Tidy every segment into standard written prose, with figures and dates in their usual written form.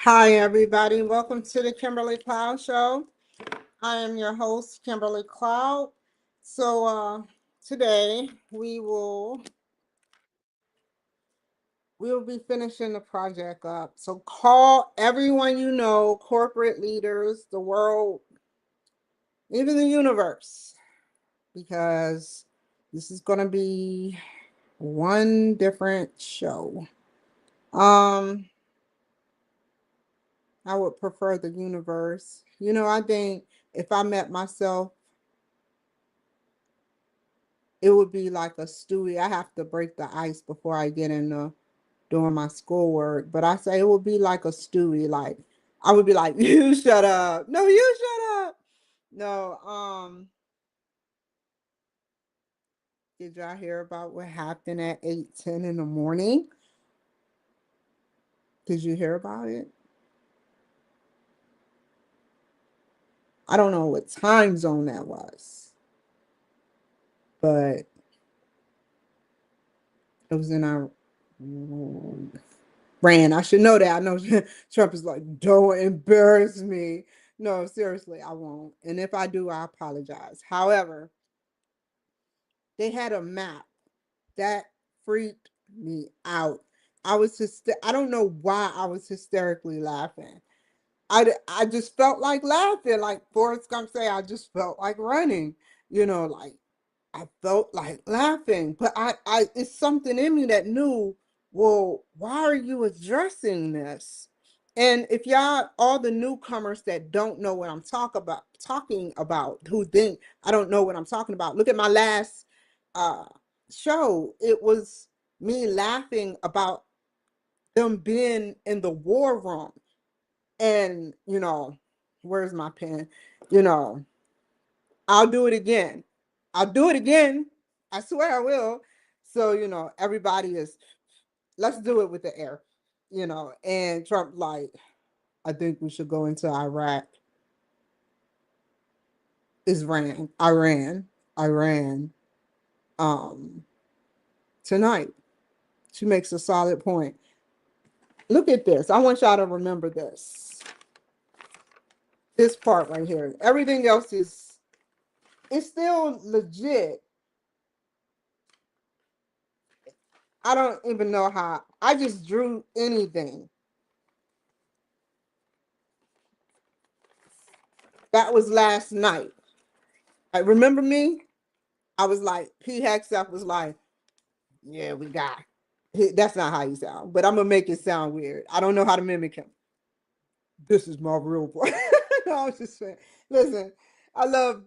Hi, everybody. Welcome to the Kimberly Cloud Show. I am your host, Kimberly Cloud. Today we will be finishing the project up. So call everyone you know, corporate leaders, the world, even the universe, because this is going to be one different show. I would prefer the universe. I think if I met myself, it would be like a stewie. I have to break the ice before I get into doing my schoolwork. But I say it would be like a stewie. Like I would be like, you shut up. No, you shut up. No, did y'all hear about what happened at 8:10 in the morning? Did you hear about it? I don't know what time zone that was, but it was in our ran. I should know that. I know Trump is like, don't embarrass me. No, seriously, I won't. And if I do, I apologize. However, they had a map that freaked me out. I don't know why I was hysterically laughing. I just felt like laughing. Like Forrest Gump say, I just felt like running. Like I felt like laughing, but it's something in me that knew, well, why are you addressing this? And if y'all, all the newcomers that don't know what I'm talking about, who think I don't know what I'm talking about, look at my last uh, show. It was me laughing about them being in the war room, and where's my pen? You know, I'll do it again. I'll do it again. I swear I will. So, everybody is, let's do it with the air, and Trump, like, I think we should go into Iraq. Iran, um, tonight. She makes a solid point. Look at this. I want y'all to remember this. This part right here. Everything else it's still legit. I don't even know how. I just drew anything. That was last night. I remember me. I was like, P. Hexef was like, yeah, we got. That's not how he sound, but I'm gonna make it sound weird. I don't know how to mimic him. This is my real voice. No, I was just saying. Listen, I love.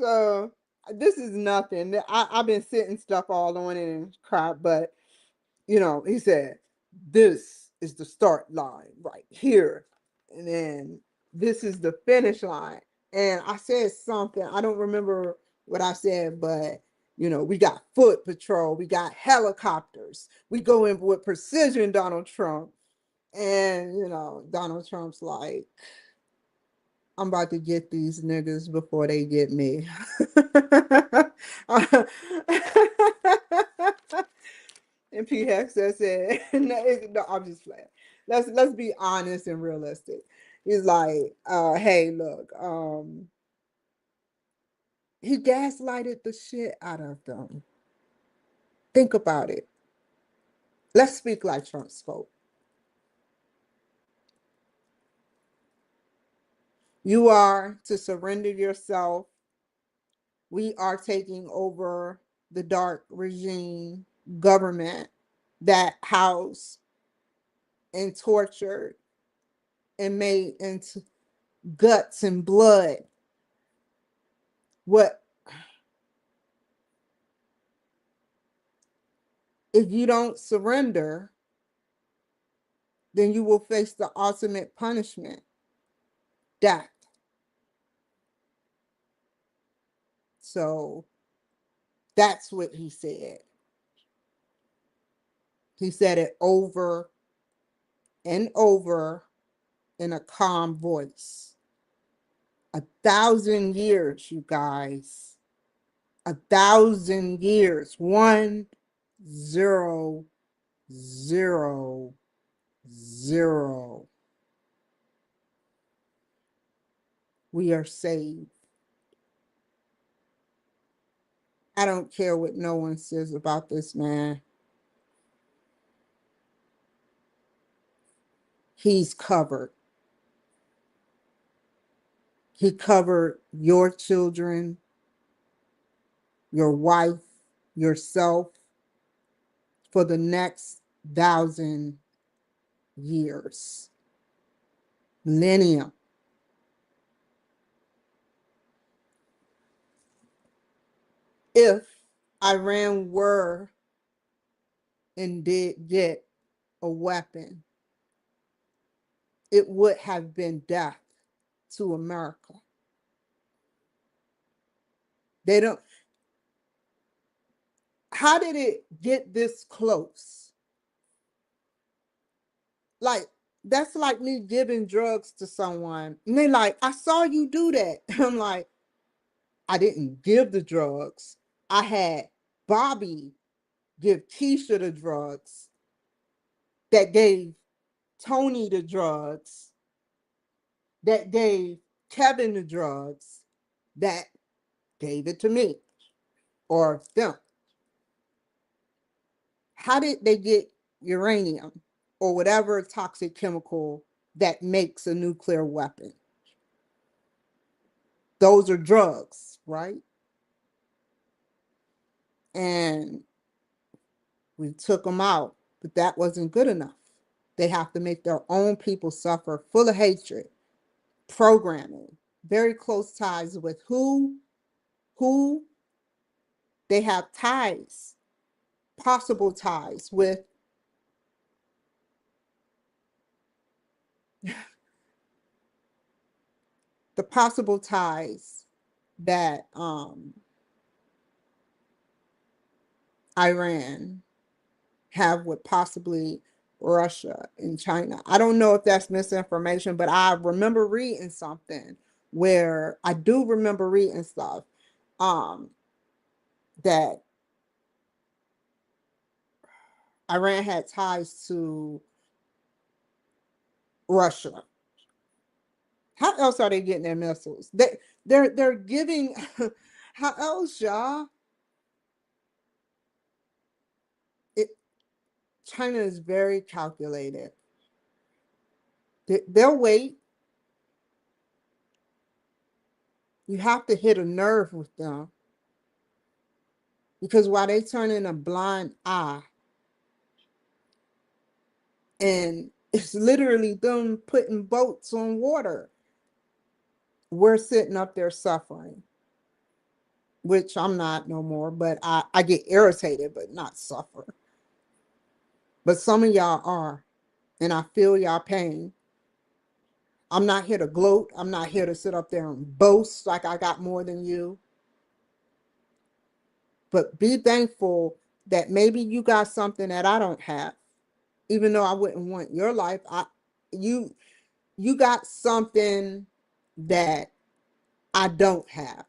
So this is nothing. I've been sitting stuff all on it and crap, but he said, this is the start line right here. And then this is the finish line. And I said something, I don't remember what I said, but we got foot patrol, we got helicopters, we go in with precision, Donald Trump. And Donald Trump's like, I'm about to get these niggas before they get me. And P. Hexter said, no, I'm just playing. Let's be honest and realistic. He's like, hey, look, he gaslighted the shit out of them. Think about it. Let's speak like Trump spoke. You are to surrender yourself. We are taking over the dark regime government that housed and tortured and made into guts and blood what if you don't surrender, then you will face the ultimate punishment, death. So that's what he said. He said it over and over in a calm voice. 1,000 years, you guys. 1,000 years. 1, 0, 0, Zero. We are saved. I don't care what no one says about this man. He's covered. He covered your children, your wife, yourself for the next 1,000 years, millennium. If Iran were and did get a weapon, it would have been death to America. They don't. How did it get this close? Like, that's like me giving drugs to someone. And they like, I saw you do that. I'm like, I didn't give the drugs. I had Bobby give Keisha the drugs that gave Tony the drugs, that gave Kevin the drugs, that gave it to me or them. How did they get uranium or whatever toxic chemical that makes a nuclear weapon? Those are drugs, right? And we took them out, but that wasn't good enough. They have to make their own people suffer, full of hatred, programming, very close ties with who they have ties, possible ties with the possible ties that Iran have with possibly Russia and China. I don't know if that's misinformation, but I remember reading something where I do remember reading stuff um, that Iran had ties to Russia. How else are they getting their missiles? They're giving. How else, y'all? It China is very calculated. They'll wait. You have to hit a nerve with them because while they turn in a blind eye, and it's literally them putting boats on water, we're sitting up there suffering, which I'm not no more, but I get irritated, but not suffer. But some of y'all are, and I feel y'all pain. I'm not here to gloat. I'm not here to sit up there and boast like I got more than you. But be thankful that maybe you got something that I don't have. Even though I wouldn't want your life, you you got something that I don't have.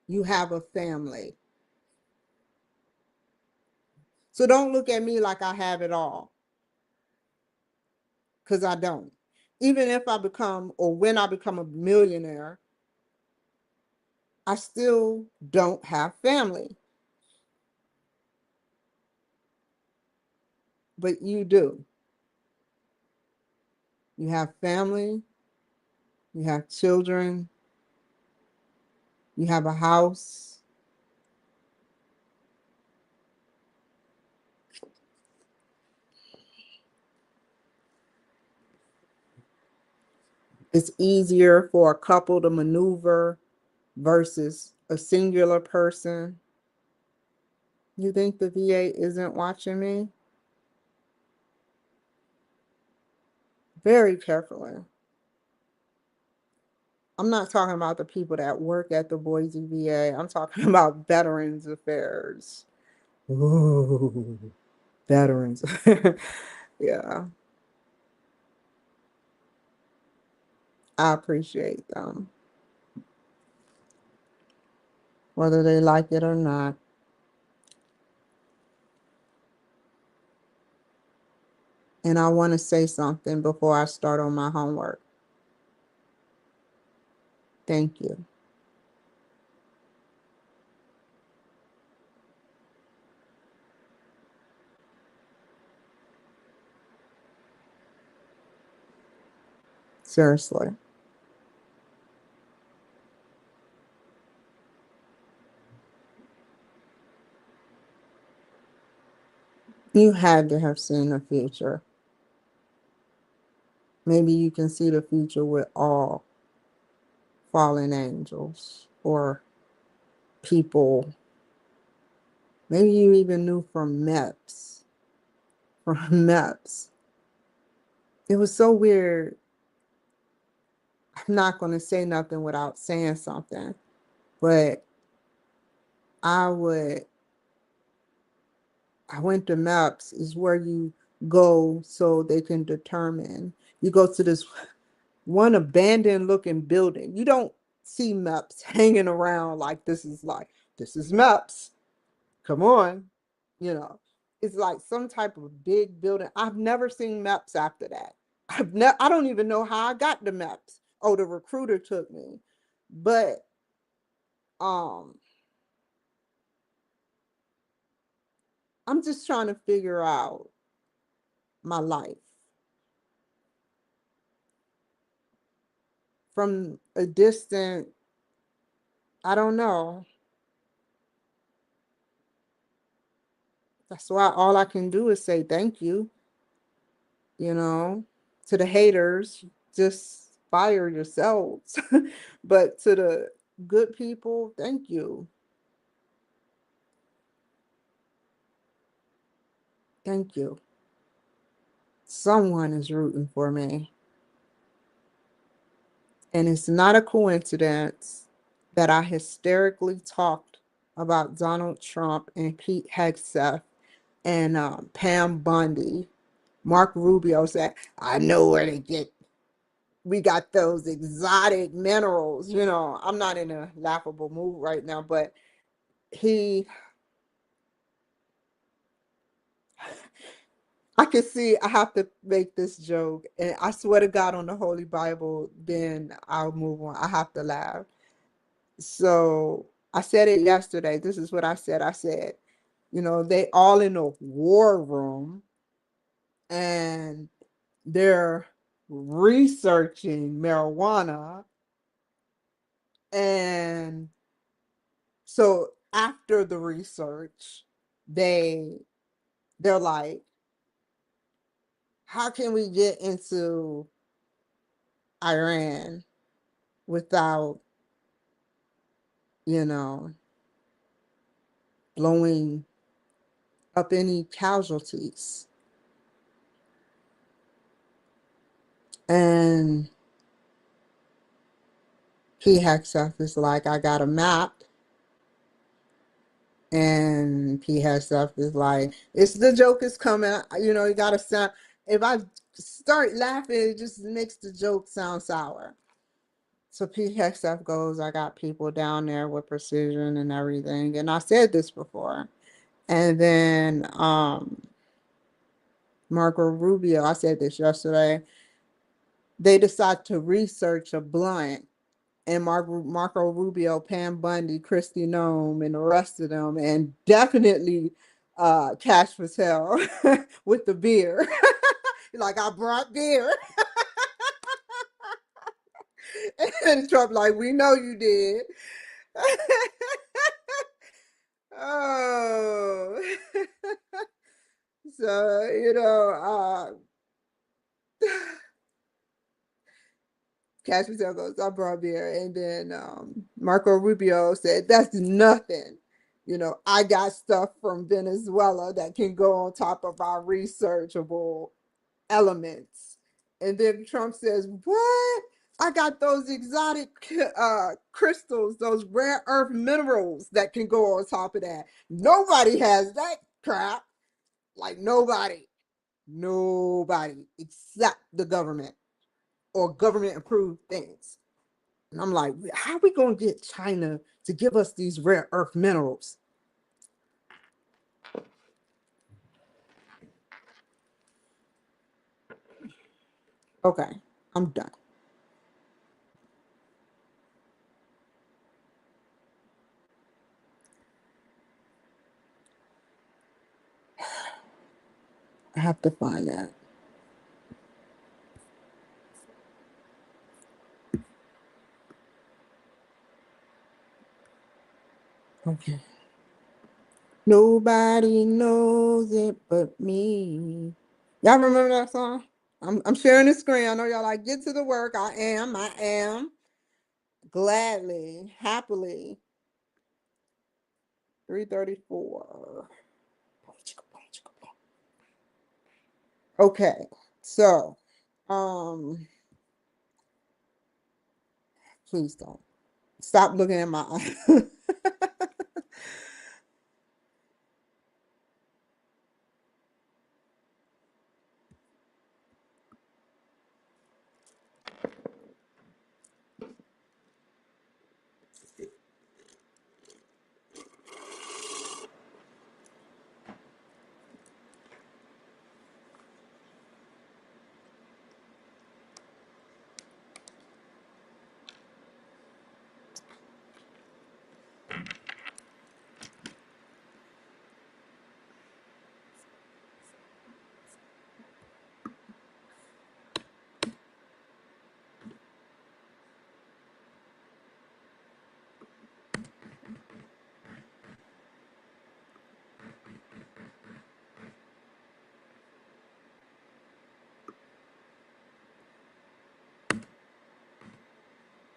You have a family. So don't look at me like I have it all, because I don't. Even if I become, or when I become a millionaire, I still don't have family. But you do. You have family, you have children, you have a house. It's easier for a couple to maneuver versus a singular person. You think the VA isn't watching me? Very carefully. I'm not talking about the people that work at the Boise VA. I'm talking about Veterans Affairs. Ooh, veterans. Yeah, I appreciate them, whether they like it or not. And I want to say something before I start on my homework. Thank you. Seriously. You had to have seen the future. Maybe you can see the future with all fallen angels or people. Maybe you even knew from MEPS. From MEPS. It was so weird. I'm not going to say nothing without saying something, but I would, I went to MEPS is where you go so they can determine. You go to this one abandoned looking building. You don't see MEPS hanging around like, this is MEPS. Come on. You know, it's like some type of big building. I've never seen MEPS after that. I don't even know how I got the MEPS. Oh, the recruiter took me. But um I'm just trying to figure out my life from a distant, I don't know. That's why all I can do is say thank you, you know, to the haters, just fire yourselves. But to the good people, thank you. Thank you. Someone is rooting for me. And it's not a coincidence that I hysterically talked about Donald Trump and Pete Hegseth and Pam Bundy. Mark Rubio said, I know where to get, we got those exotic minerals. You know, I'm not in a laughable mood right now, but he, I can see I have to make this joke. And I swear to God on the Holy Bible, then I'll move on. I have to laugh. So I said it yesterday. This is what I said. I said, you know, they all in a war room and they're researching marijuana. And so after the research, they they're like, how can we get into Iran without, you know, blowing up any casualties? And P Hexef is like, I got a map. And P Hexef is like, it's the joke is coming. You know, you gotta sound, if I start laughing, it just makes the joke sound sour. So P Hexef goes, I got people down there with precision and everything. And I said this before. And then Marco Rubio, I said this yesterday, they decide to research a blunt. And Marco Rubio, Pam Bundy, Christy Nome, and the rest of them, and definitely Cash Patel with the beer. Like, I brought beer. And Trump like, we know you did. Oh. So, you know, Cash Patel goes, I brought beer. And then Marco Rubio said, that's nothing. You know, I got stuff from Venezuela that can go on top of our researchable elements. And then Trump says, what? I got those exotic crystals, those rare earth minerals that can go on top of that. Nobody has that crap. Like nobody except the government or government approved things. And I'm like, how are we going to get China to give us these rare earth minerals? Okay, I'm done. I have to find that. Okay. Nobody knows it but me. Y'all remember that song? I'm sharing the screen. I know y'all like get to the work. I am. Gladly, happily. 334. Okay. So, um, please don't. Stop looking at my eye.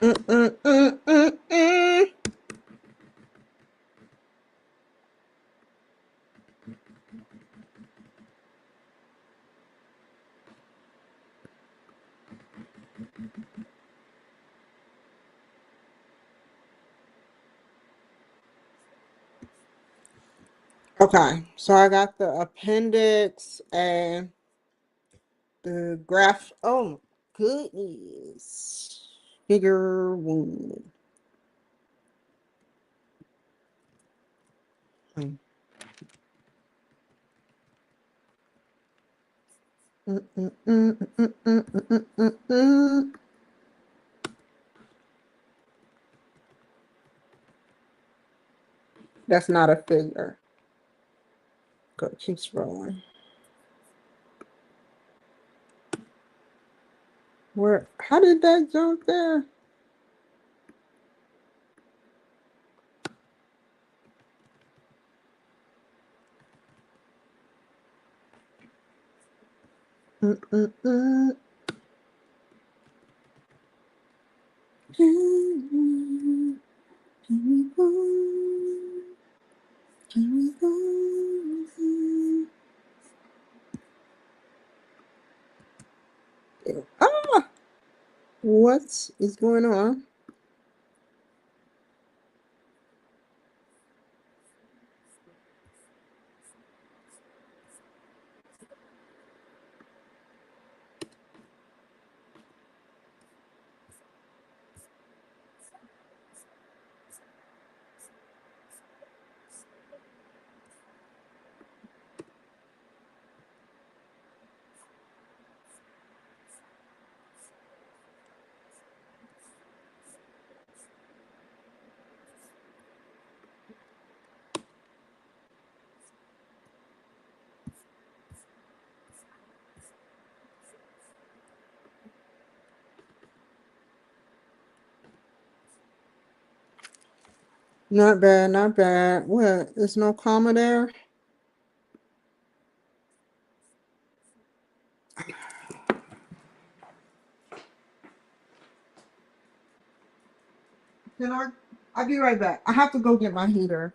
Mm, mm, mm, mm, mm. Okay, so I got the appendix and the graph. Oh, goodness. Figure one. Mm, mm, mm, mm, mm, mm, mm, mm, mm. That's not a figure. Go, keep scrolling. Where? How did that jump there? Mm, mm, mm. Can we go? Can we go? Ah, what is going on? Not bad, not bad. What? There's no comma there? Can I? I'll be right back. I have to go get my heater.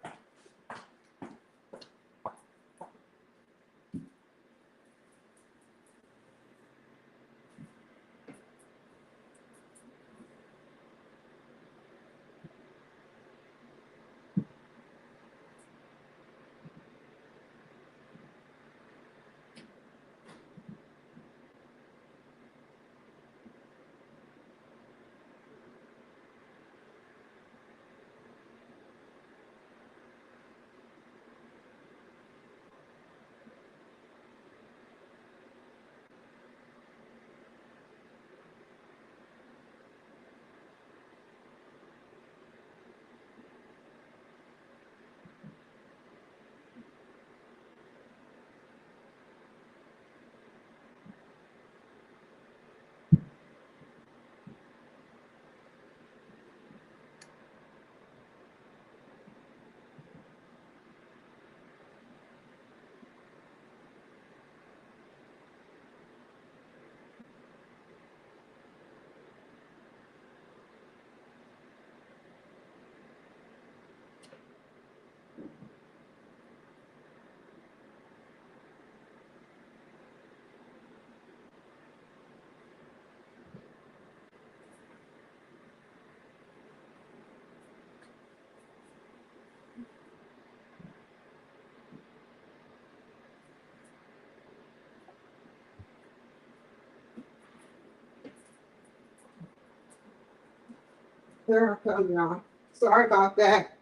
There I come, y'all. Sorry about that.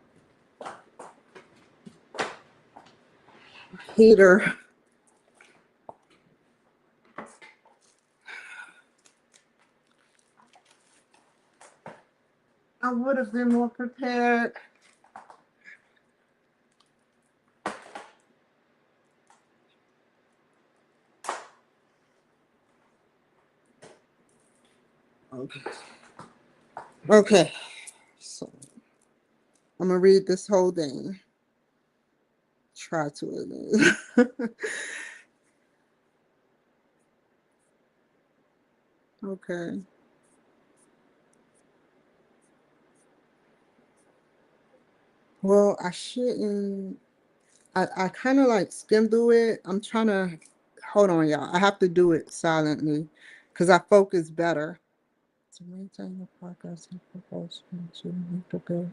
Heater. I would have been more prepared. Okay. Okay. So I'm gonna read this whole thing. Try to at least. Okay. Well, I shouldn't. I kind of like skim through it. I'm trying to hold on, y'all. I have to do it silently because I focus better. To maintain the progress and propulsion to make the goal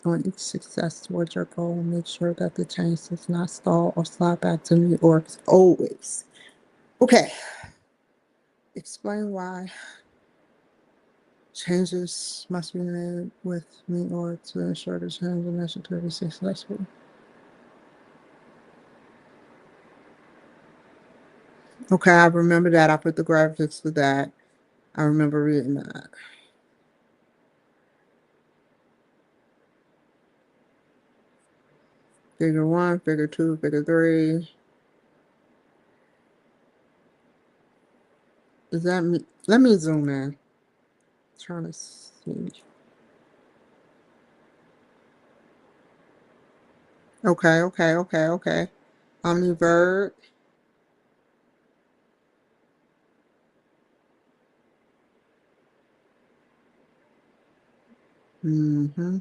on each success towards your goal, make sure that the change does not stall or slide back to New York always. Okay. Explain why changes must be made with New York to ensure the change initiative is successful. Okay, I remember that. I put the graphics for that. I remember reading that. Figure 1, figure 2, figure 3. Is that me? Let me zoom in. Trying to see. Okay. Omnivert. Mm-hmm.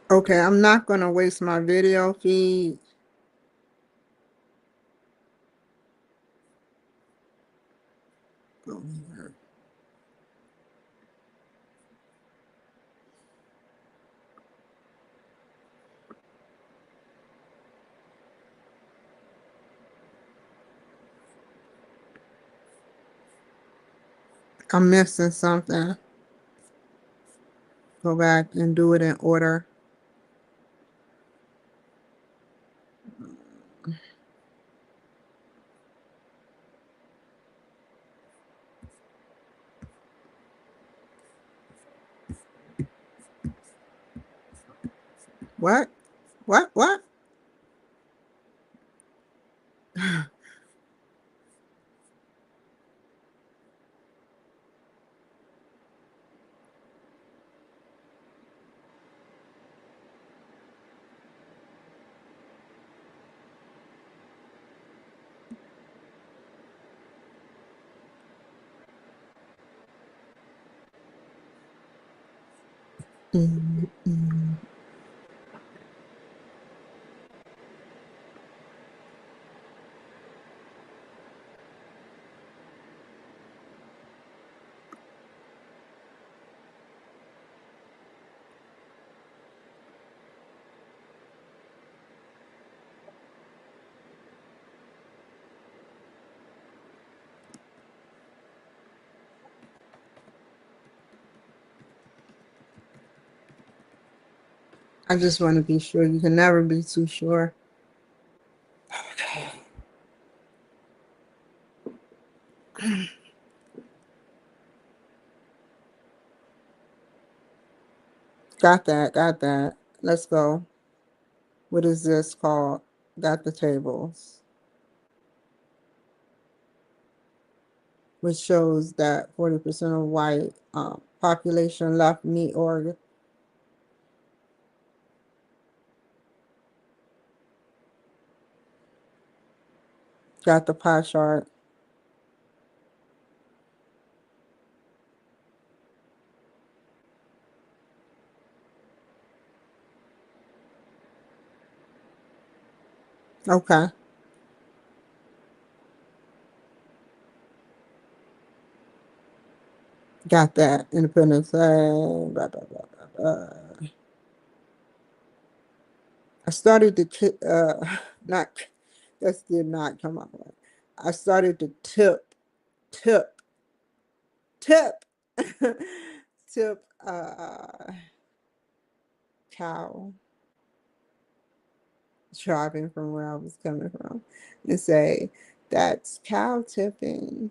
Okay, I'm not gonna waste my video feed. I'm missing something. Go back and do it in order. What? What? I just want to be sure. You can never be too sure. Got that. Got that. Let's go. What is this called? Got the tables, which shows that 40% of white population left meat organ. Got the pie chart. Okay. Got that. Independence. Blah, blah, blah, blah, blah. I started to, not, that did not come out right. I started to tip, tip, tip, cow driving from where I was coming from and say, that's cow tipping.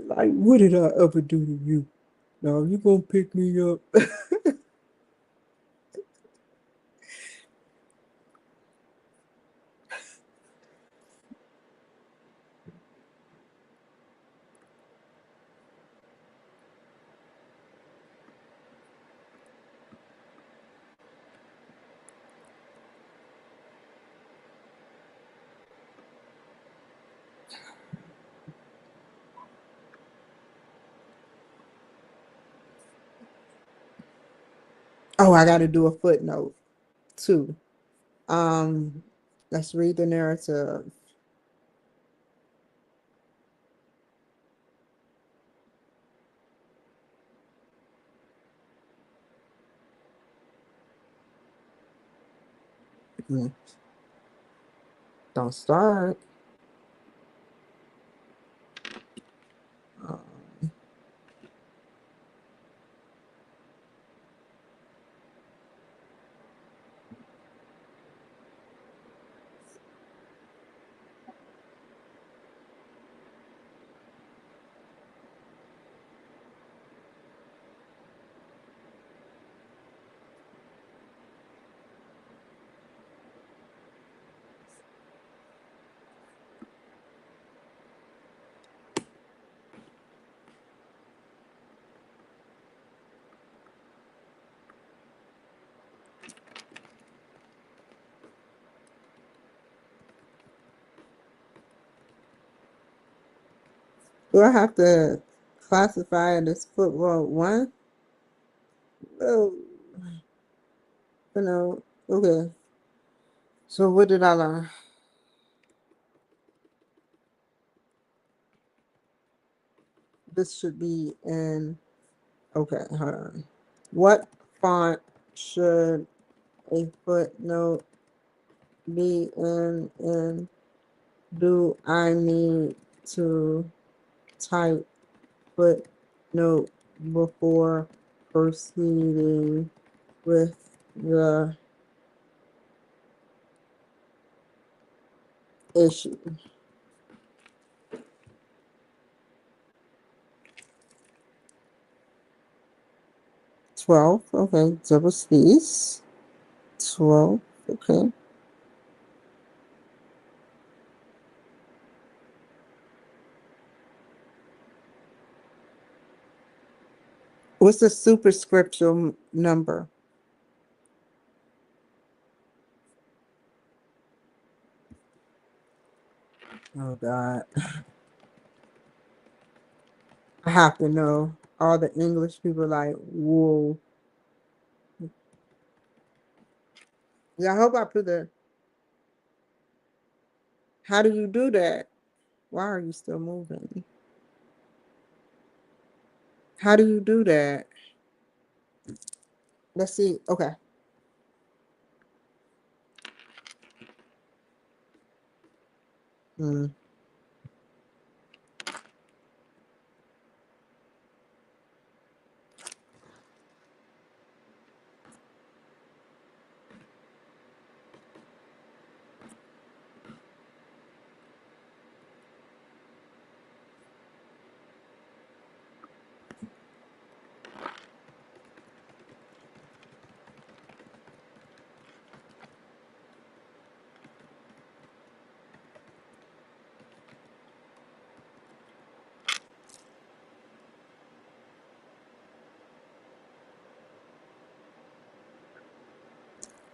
Like, what did I ever do to you? No, you gonna pick me up? Oh, I got to do a footnote too. Um, let's read the narrative. Mm, don't start. Um, do I have to classify it as football one? Oh, no. Okay. So what did I learn? This should be in. Okay, hold on. What font should a footnote be in? And do I need to type footnote before proceeding with the issue? 12, okay, double space. 12, okay. What's the superscription number? Oh God, I have to know. All the English people like, whoa. Yeah, I hope I put the. How do you do that? Why are you still moving? How do you do that? Let's see. Okay. Hmm.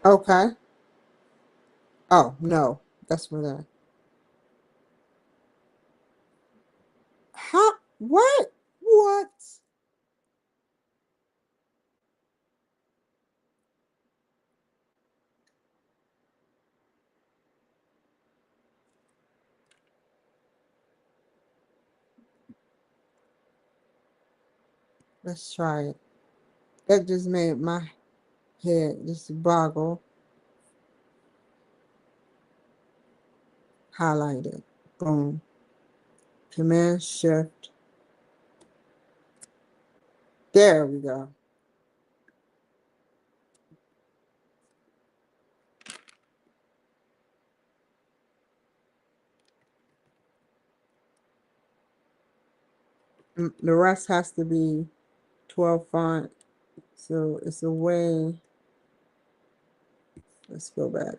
Okay. Oh no, that's what I. How? What? What? Let's try it. That just made my head just boggle. Highlighted. Boom. Command Shift. There we go. The rest has to be 12 font. So it's a way. Let's go back.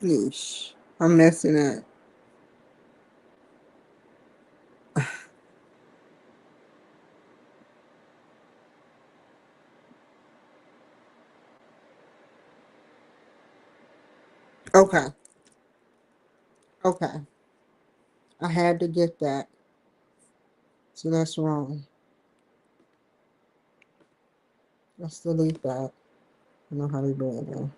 Yeesh. I'm messing up. Okay. Okay. I had to get that. So that's wrong. Let's delete that. I know how to do it now.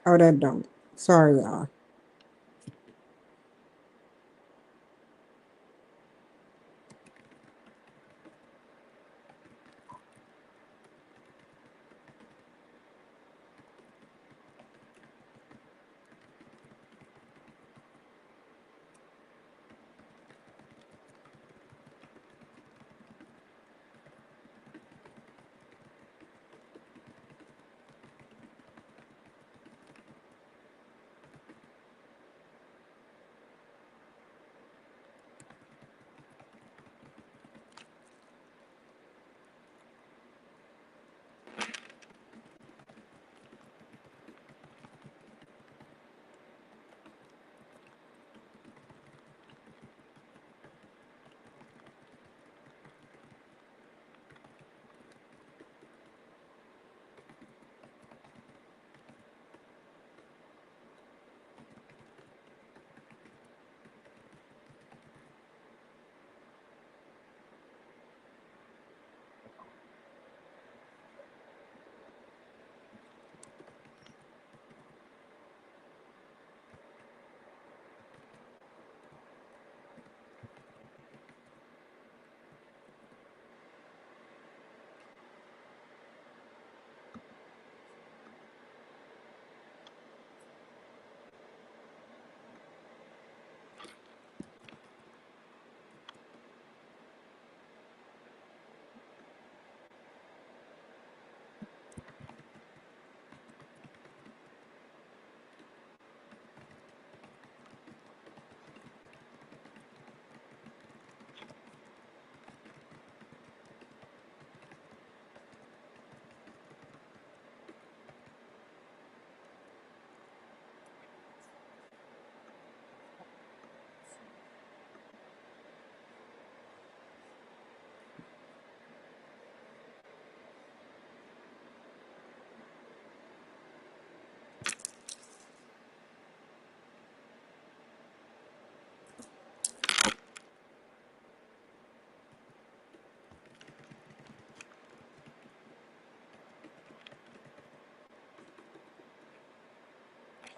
Oh, that don't. Sorry, y'all.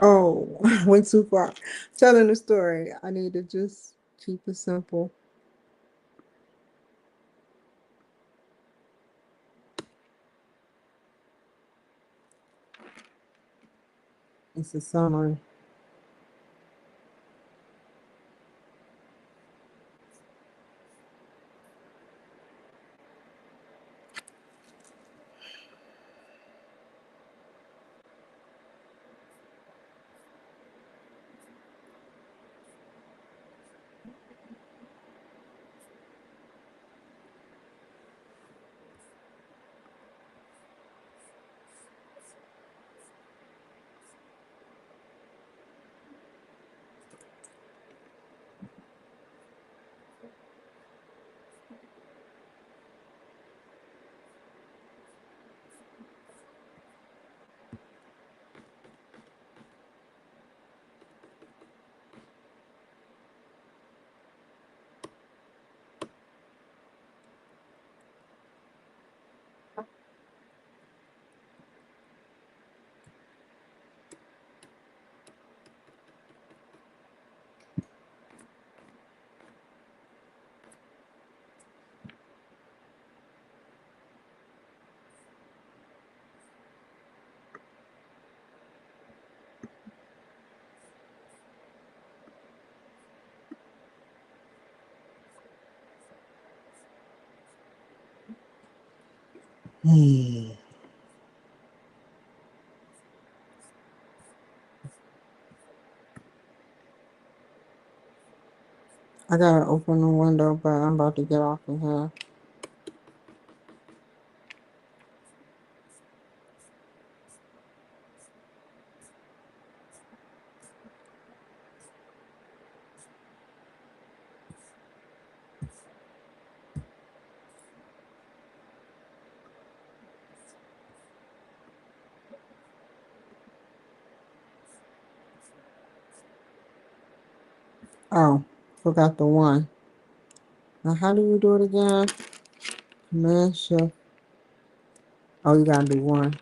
Oh, went too far. Telling the story. I need to just keep it simple. It's a summary. Hmm. I gotta open the window, but I'm about to get off of here. Oh, forgot the one. Now, how do you do it again? Command, shift. Oh, you gotta do one.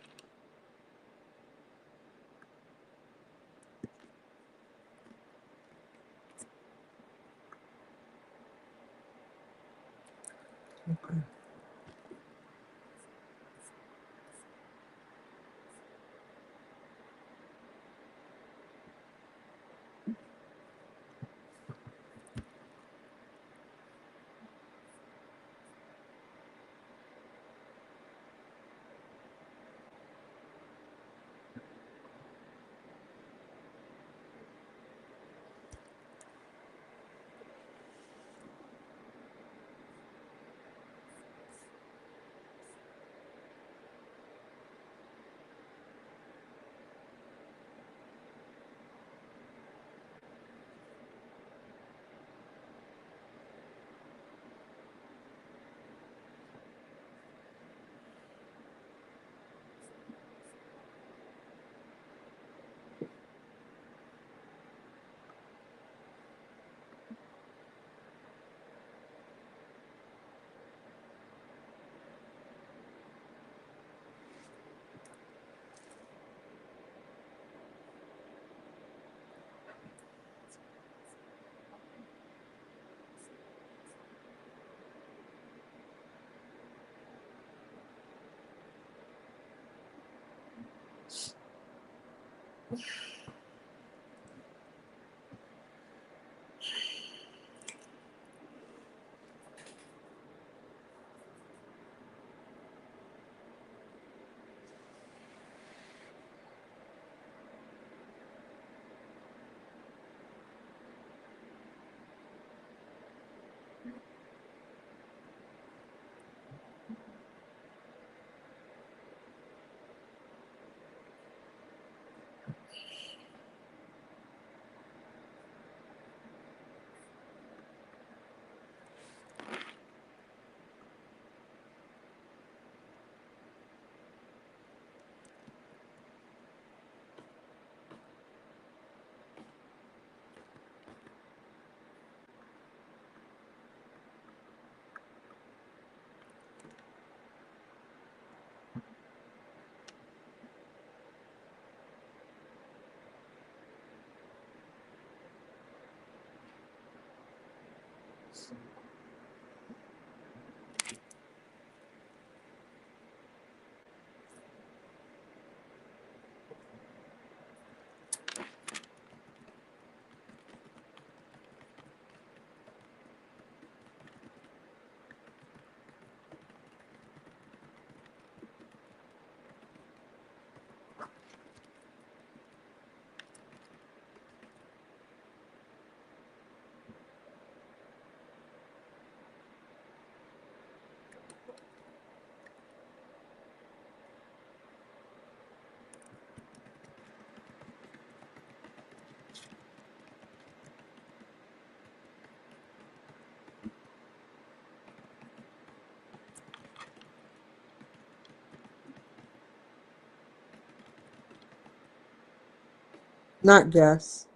Not guests,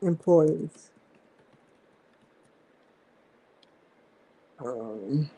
employees. Um,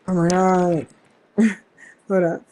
Oh my God. Hold up.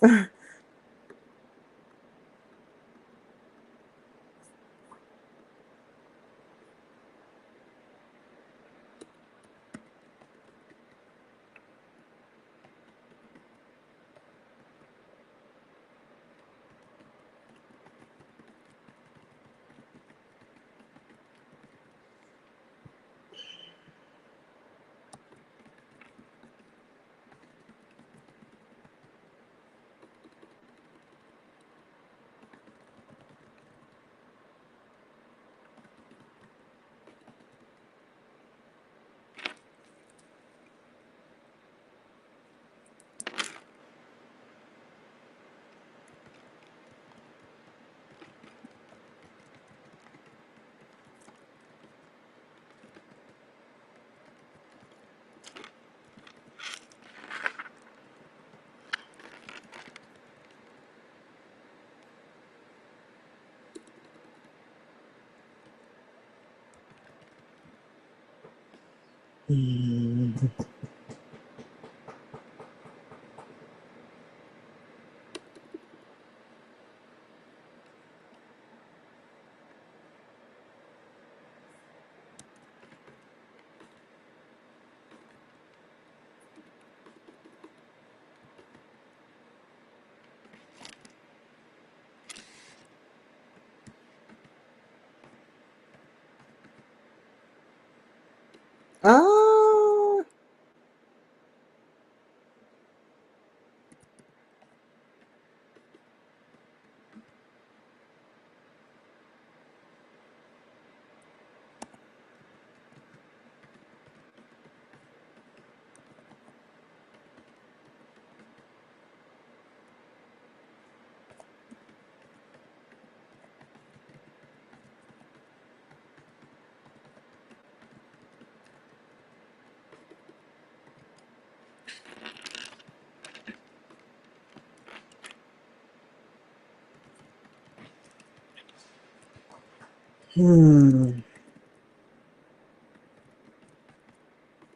Oh,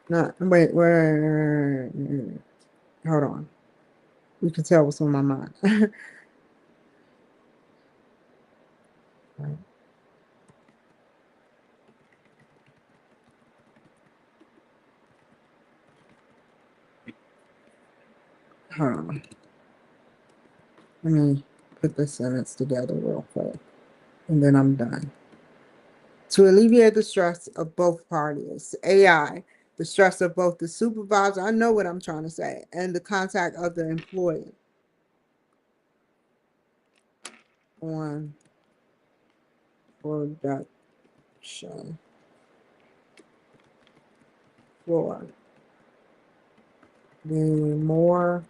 not wait. Hold on. You can tell what's on my mind. Hold on. Let me put this sentence together real quick, and then I'm done. To alleviate the stress of both parties, AI, the stress of both the supervisor, I know what I'm trying to say, and the contact of the employee on production floor. The more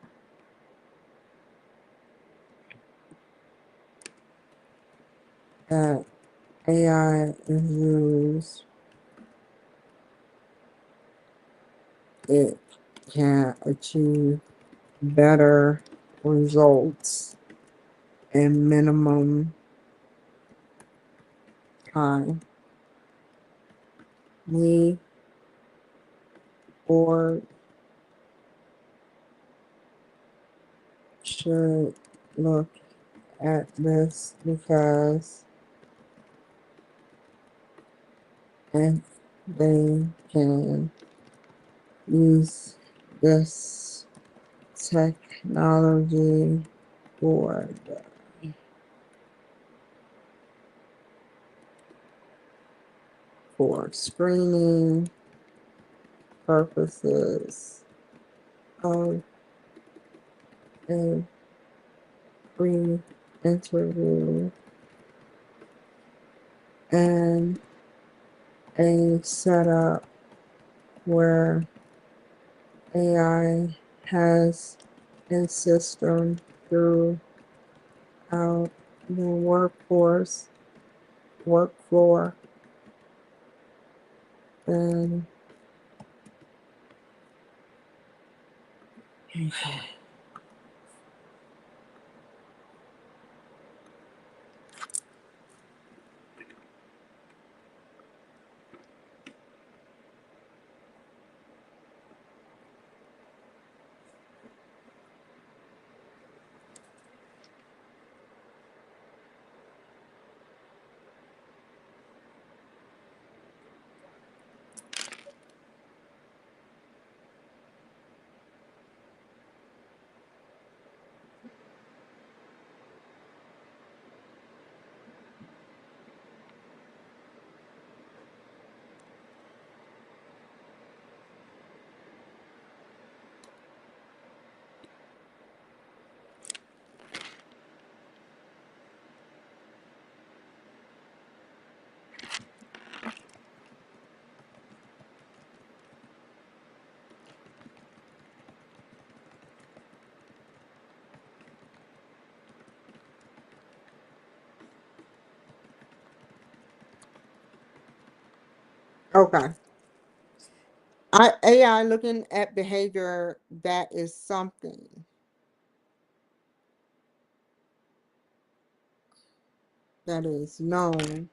that AI is used, it can achieve better results in minimum time. We board should look at this because if they can use this technology for screening purposes of a pre-interview and a setup where AI has a system throughout the work floor, then Okay. AI looking at behavior that is something that is known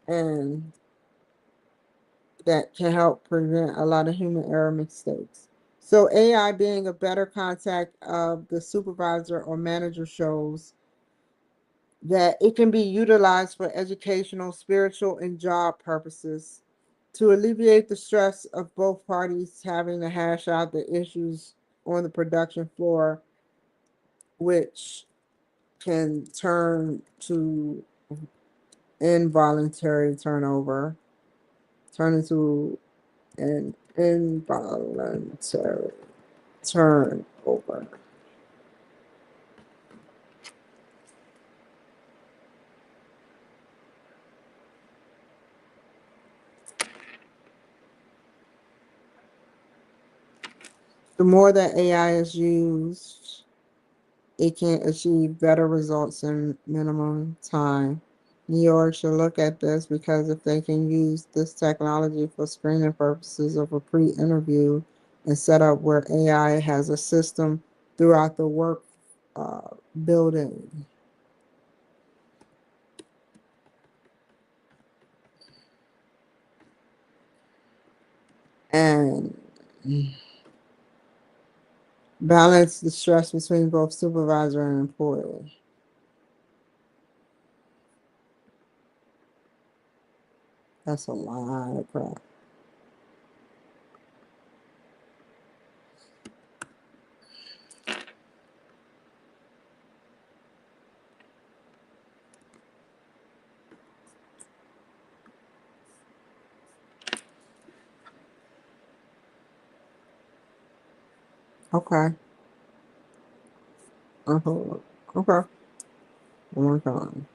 and that can help prevent a lot of human error mistakes. So AI being a better contact of the supervisor or manager shows that it can be utilized for educational, spiritual, and job purposes to alleviate the stress of both parties having to hash out the issues on the production floor, which can turn to involuntary turnover, turn into an involuntary turnover. The more that AI is used, it can achieve better results in minimum time. New York should look at this because if they can use this technology for screening purposes of a pre-interview and set up where AI has a system throughout the work uh, building. And balance the stress between both supervisor and employee. That's a lot of crap. Okay. Uh-huh. Okay. Oh my God.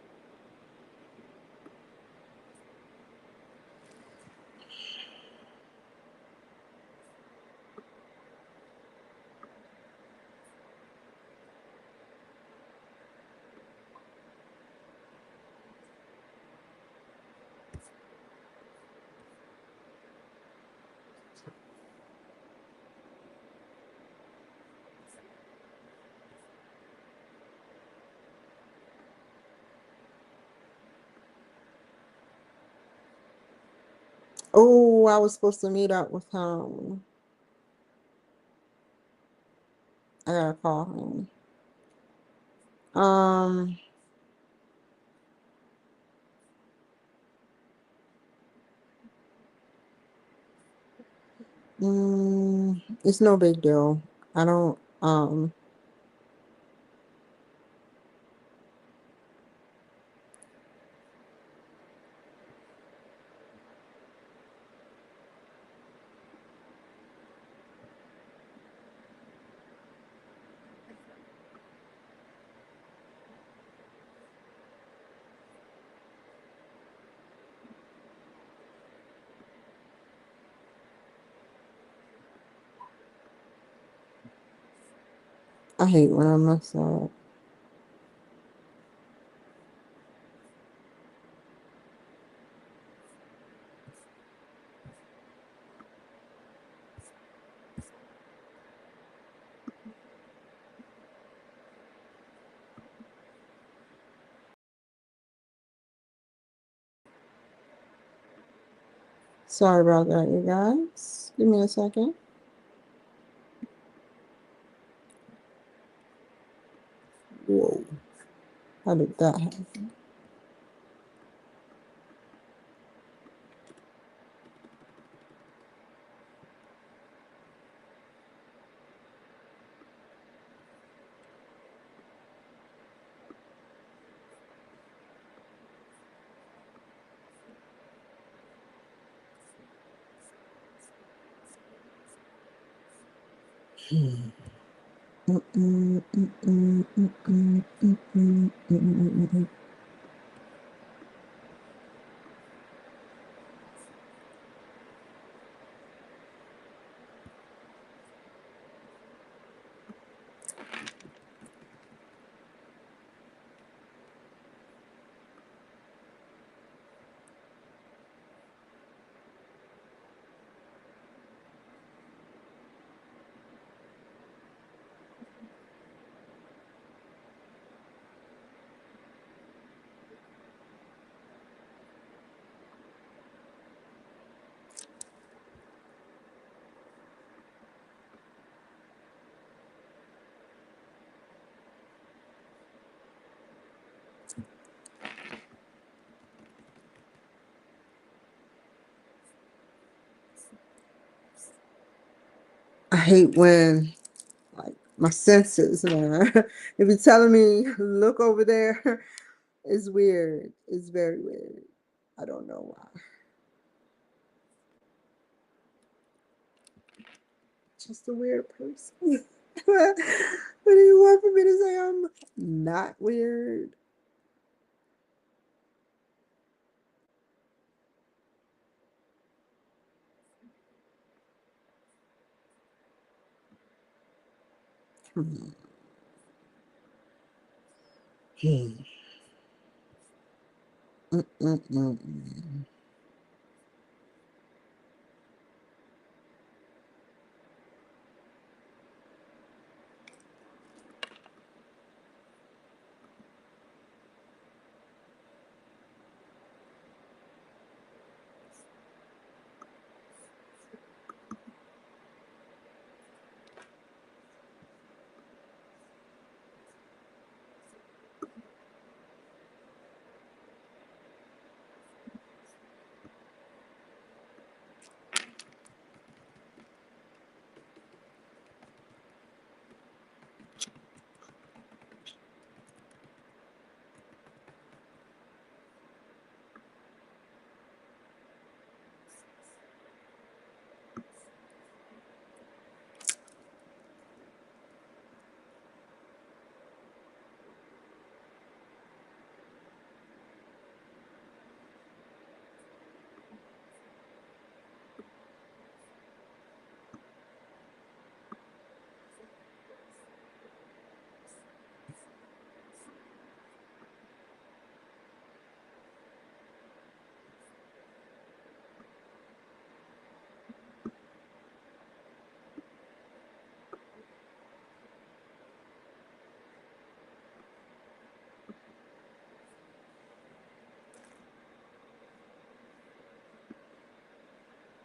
Oh, I was supposed to meet up with him. I gotta call him. Um, it's no big deal. I don't, I hate when I mess up. Sorry about that, you guys. Give me a second. Whoa. How did that happen? hate when, like, my senses, man. If you're telling me, look over there, it's weird. It's very weird. I don't know why. Just a weird person. What do you want for me to say? I'm not weird. Hmm. Hmm. Mm-mm-mm.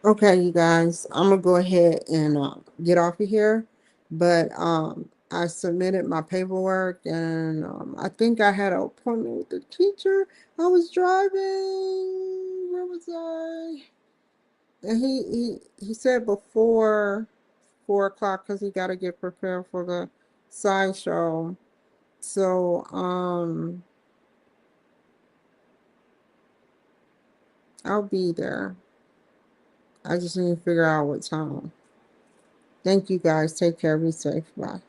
Okay, you guys, I'm gonna go ahead and get off of here. But I submitted my paperwork, and I think I had an appointment with the teacher. I was driving. Where was I? And he said before 4 o'clock because he got to get prepared for the sideshow. So I'll be there. I just need to figure out what time. Thank you guys. Take care. Be safe. Bye.